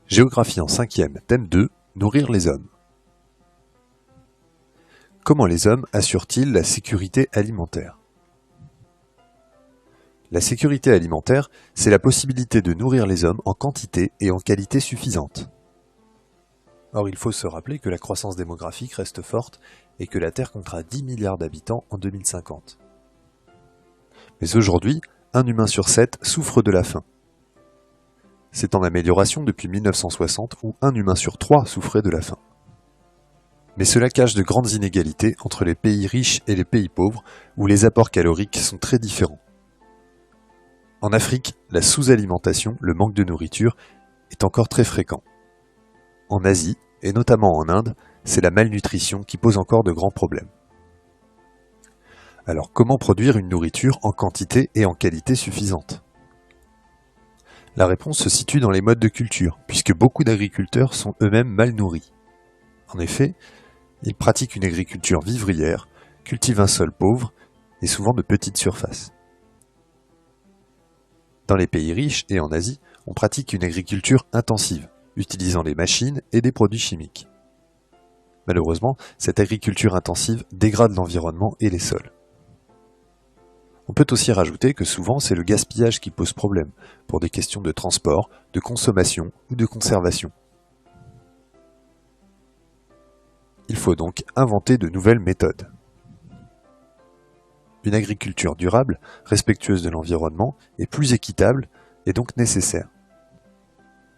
Géographie en 5e, thème 2, nourrir les hommes. Comment les hommes assurent-ils la sécurité alimentaire? La sécurité alimentaire, c'est la possibilité de nourrir les hommes en quantité et en qualité suffisante. Or, il faut se rappeler que la croissance démographique reste forte et que la Terre comptera 10 milliards d'habitants en 2050. Mais aujourd'hui, un humain sur 7 souffre de la faim. C'est en amélioration depuis 1960 où un humain sur 3 souffrait de la faim. Mais cela cache de grandes inégalités entre les pays riches et les pays pauvres où les apports caloriques sont très différents. En Afrique, la sous-alimentation, le manque de nourriture, est encore très fréquent. En Asie, et notamment en Inde, c'est la malnutrition qui pose encore de grands problèmes. Alors comment produire une nourriture en quantité et en qualité suffisante? La réponse se situe dans les modes de culture, puisque beaucoup d'agriculteurs sont eux-mêmes mal nourris. En effet, ils pratiquent une agriculture vivrière, cultivent un sol pauvre et souvent de petites surfaces. Dans les pays riches et en Asie, on pratique une agriculture intensive, utilisant des machines et des produits chimiques. Malheureusement, cette agriculture intensive dégrade l'environnement et les sols. On peut aussi rajouter que souvent c'est le gaspillage qui pose problème, pour des questions de transport, de consommation ou de conservation. Il faut donc inventer de nouvelles méthodes. Une agriculture durable, respectueuse de l'environnement et plus équitable est donc nécessaire.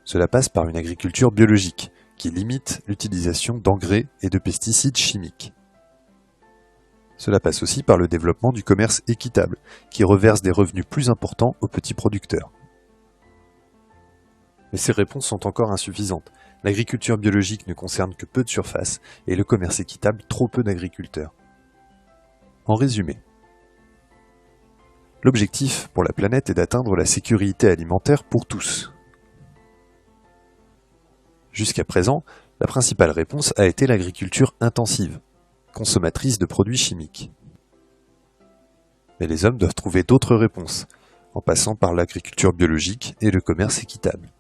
Cela passe par une agriculture biologique, qui limite l'utilisation d'engrais et de pesticides chimiques. Cela passe aussi par le développement du commerce équitable, qui reverse des revenus plus importants aux petits producteurs. Mais ces réponses sont encore insuffisantes. L'agriculture biologique ne concerne que peu de surface et le commerce équitable trop peu d'agriculteurs. En résumé, l'objectif pour la planète est d'atteindre la sécurité alimentaire pour tous. Jusqu'à présent, la principale réponse a été l'agriculture intensive, consommatrice de produits chimiques. Mais les hommes doivent trouver d'autres réponses, en passant par l'agriculture biologique et le commerce équitable.